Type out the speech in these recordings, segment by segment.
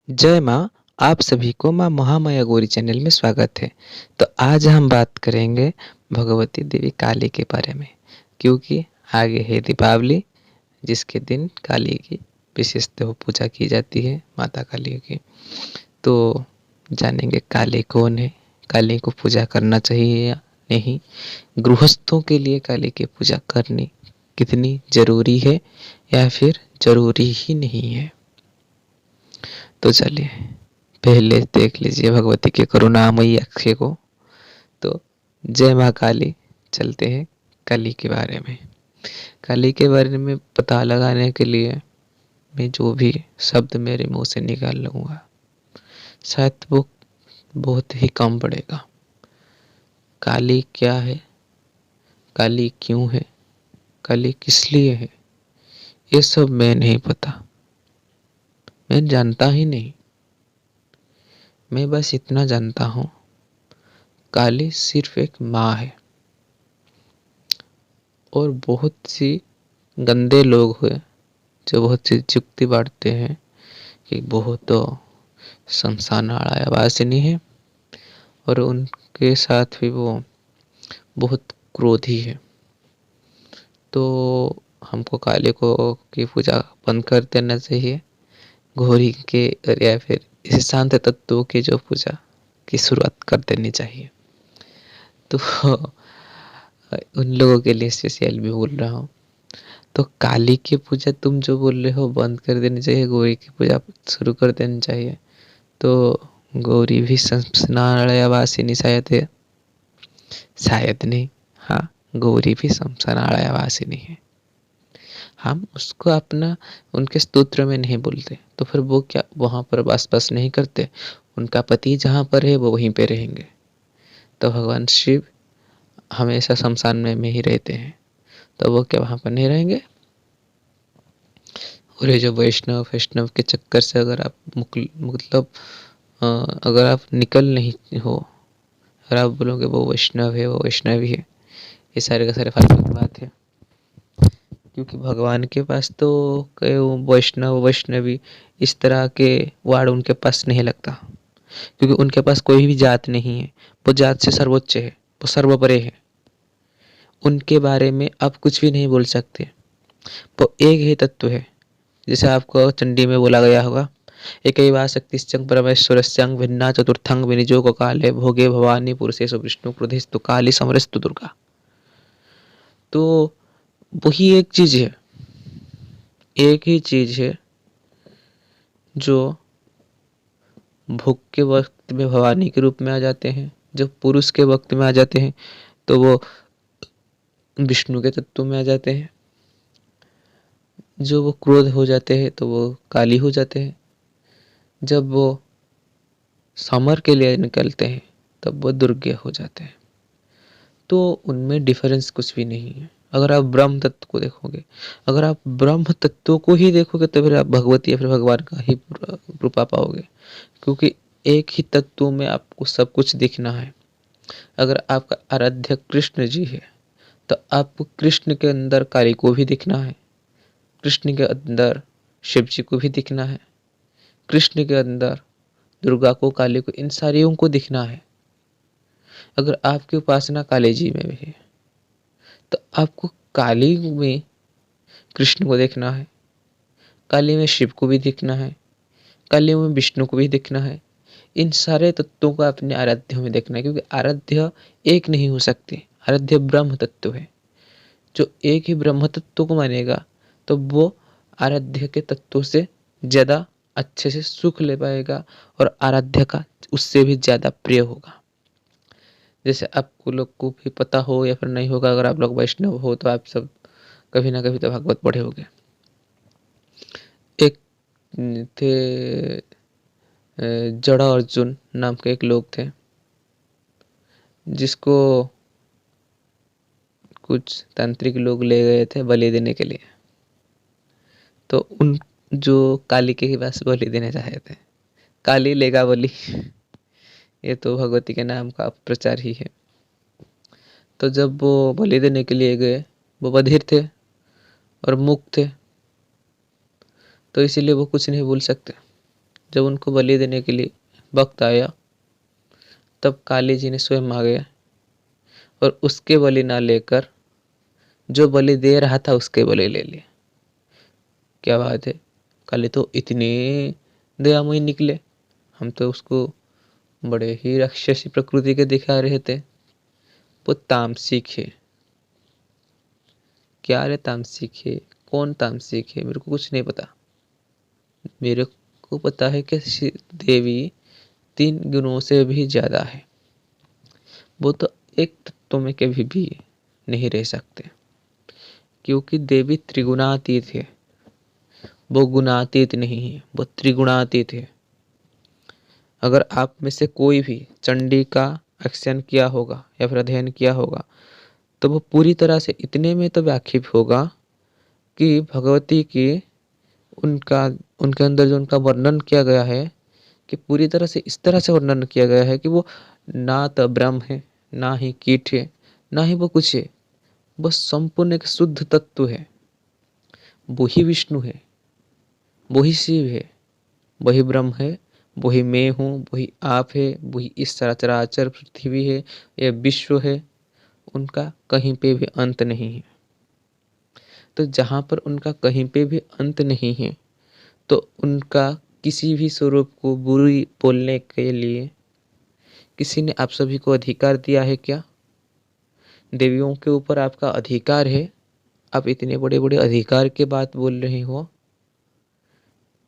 जय माँ। आप सभी को माँ महामाया गौरी चैनल में स्वागत है। तो आज हम बात करेंगे भगवती देवी काली के बारे में, क्योंकि आगे है दीपावली, जिसके दिन काली की विशेषतः पूजा की जाती है, माता काली की। तो जानेंगे काली कौन है, काली को पूजा करना चाहिए या नहीं, गृहस्थों के लिए काली की पूजा करनी कितनी जरूरी है या फिर जरूरी ही नहीं है। तो चलिए पहले देख लीजिए भगवती के करुणामयी अक्षय को। तो जय माँ काली, चलते हैं काली के बारे में। काली के बारे में पता लगाने के लिए मैं जो भी शब्द मेरे मुंह से निकाल लूँगा शायद वो बहुत ही कम पड़ेगा। काली क्या है, काली क्यों है, काली किस लिए है, ये सब मैं नहीं पता, मैं जानता ही नहीं। मैं बस इतना जानता हूँ, काली सिर्फ एक माँ है। और बहुत सी गंदे लोग हुए जो बहुत सी युक्ति बांटते हैं कि बहुत तो शमशान आवासिनी है और उनके साथ भी वो बहुत क्रोधी है। तो हमको काली को की पूजा बंद कर देना चाहिए, घोरी के या फिर इस शांत तत्वों की जो पूजा की शुरुआत कर देनी चाहिए। तो उन लोगों के लिए स्पेशल भी बोल रहा हूँ। तो काली की पूजा तुम जो बोल रहे हो बंद कर देनी चाहिए, गौरी की पूजा शुरू कर देनी चाहिए। तो गौरी भी शमशानालयवासिनी शायद है, शायद नहीं, हाँ, गौरी भी शमशानालयवासिनी है। हम उसको अपना उनके स्तोत्र में नहीं बोलते, तो फिर वो क्या वहाँ पर वास नहीं करते? उनका पति जहाँ पर है वो वहीं पे रहेंगे। तो भगवान शिव हमेशा शमशान में ही रहते हैं, तो वो क्या वहाँ पर नहीं रहेंगे? और ये जो वैष्णव वैष्णव के चक्कर से अगर आप मतलब अगर आप निकल नहीं हो, अगर आप बोलोगे वो वैष्णव है वो वैष्णवी है, ये सारे का सारे फालतू की बात है। क्योंकि भगवान के पास तो कई वैष्णव वैष्णवी इस तरह के वार्ड उनके पास नहीं लगता, क्योंकि उनके पास कोई भी जात नहीं है। वो जात से सर्वोच्च है, वो सर्वोपरि है। उनके बारे में आप कुछ भी नहीं बोल सकते। वो एक ही तत्व है, जैसे आपको चंडी में बोला गया होगा, एकैवा शक्तिश्चं परमेश्वरस्यं भिन्ना चतुर्थं विनियोगो काले भोगे भवानी पुरुषेषु विष्णु क्रोधेस्तु काली समरेस्तु दुर्गा। तो वही एक चीज है, एक ही चीज है जो भोग के वक्त में भवानी के रूप में आ जाते हैं, जब पुरुष के वक्त में आ जाते हैं तो वो विष्णु के तत्व में आ जाते हैं, जो वो क्रोध हो जाते हैं तो वो काली हो जाते हैं, जब वो समर के लिए निकलते हैं तब वो दुर्गे हो जाते हैं। तो उनमें डिफरेंस कुछ भी नहीं है। अगर आप ब्रह्म तत्व को देखोगे, अगर आप ब्रह्म तत्व को ही देखोगे तो फिर आप भगवती या फिर भगवान का ही रूप पाओगे, क्योंकि एक ही तत्व में आपको सब कुछ दिखना है। अगर आपका आराध्य कृष्ण जी है तो आपको कृष्ण के अंदर काली को भी दिखना है, कृष्ण के अंदर शिव जी को भी दिखना है, कृष्ण के अंदर दुर्गा को काली को, इन सारियों को दिखना है। अगर आपकी उपासना काली जी में भी है तो आपको काली में कृष्ण को देखना है, काली में शिव को भी दिखना है, काली में विष्णु को भी देखना है। इन सारे तत्वों को अपने आराध्य में देखना है, क्योंकि आराध्य एक नहीं हो सकते। आराध्य ब्रह्म तत्व है। जो एक ही ब्रह्म तत्व को मानेगा तो वो आराध्य के तत्वों से ज्यादा अच्छे से सुख ले पाएगा और आराध्य का उससे भी ज्यादा प्रिय होगा। जैसे आपको लोग को भी पता हो या फिर नहीं होगा, अगर आप लोग वैष्णव हो तो आप सब कभी ना कभी तो भागवत पढ़े होंगे। एक थे जड़ा अर्जुन नाम के एक लोग थे, जिसको कुछ तांत्रिक लोग ले गए थे बलि देने के लिए। तो उन जो काली के ही पास बलि देने चाहे थे, काली लेगा बलि। ये तो भगवती के नाम का प्रचार ही है। तो जब वो बलि देने के लिए गए, वो बधिर थे और मूक थे, तो इसीलिए वो कुछ नहीं बोल सकते। जब उनको बलि देने के लिए वक्त आया, तब काली जी ने स्वयं आ गया और उसके बलि ना लेकर जो बलि दे रहा था उसके बलि ले लिए। क्या बात है! काली तो इतने दयामयी निकले, हम तो उसको बड़े ही राक्षसी प्रकृति के दिखा रहे थे। वो तामसिक है। क्या रे तामसिक है? कौन तामसिक है? मेरे को कुछ नहीं पता। मेरे को पता है कि देवी 3 गुणों से भी ज्यादा है। वो तो एक तत्व में कभी भी नहीं रह सकते, क्योंकि देवी त्रिगुणातीत है। वो गुणातीत नहीं है, वो त्रिगुणातीत है। अगर आप में से कोई भी चंडी का एक्शन किया होगा या फिर अध्ययन किया होगा, तो वो पूरी तरह से इतने में तो वाकिफ होगा कि भगवती की उनका उनके अंदर जो उनका वर्णन किया गया है, कि पूरी तरह से इस तरह से वर्णन किया गया है कि वो ना तो ब्रह्म है, ना ही कीट है, ना ही वो कुछ है। वो संपूर्ण एक शुद्ध तत्व है। वो ही विष्णु है, वो ही शिव है, वही ब्रह्म है, वही मैं हूँ, वही आप है, वही इस चराचर पृथ्वी है, यह विश्व है। उनका कहीं पे भी अंत नहीं है। तो जहाँ पर उनका कहीं पे भी अंत नहीं है, तो उनका किसी भी स्वरूप को बुरी बोलने के लिए किसी ने आप सभी को अधिकार दिया है क्या? देवियों के ऊपर आपका अधिकार है। आप इतने बड़े बड़े अधिकार के बात बोल रहे हो।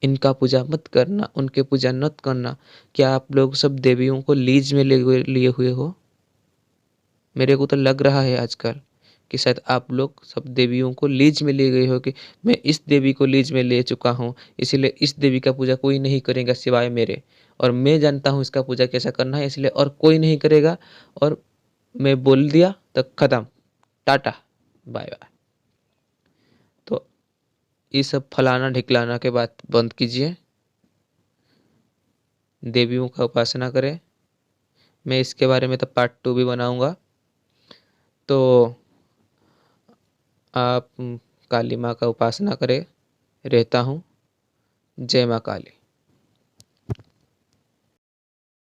इनका पूजा मत करना, उनके पूजा मत करना। क्या आप लोग सब देवियों को लीज में लिए हुए हो? मेरे को तो लग रहा है आजकल कि शायद आप लोग सब देवियों को लीज में ले गए हो, कि मैं इस देवी को लीज में ले चुका हूँ, इसीलिए इस देवी का पूजा कोई नहीं करेगा सिवाय मेरे, और मैं जानता हूँ इसका पूजा कैसा करना है, इसलिए और कोई नहीं करेगा। और मैं बोल दिया तो खत्म, टाटा, बाय बाय। तो ये सब फलाना ढिकलाना के बात बंद कीजिए। देवियों का उपासना करें। मैं इसके बारे में तो पार्ट 2 भी बनाऊंगा। तो आप काली माँ का उपासना करें। रहता हूँ। जय माँ काली।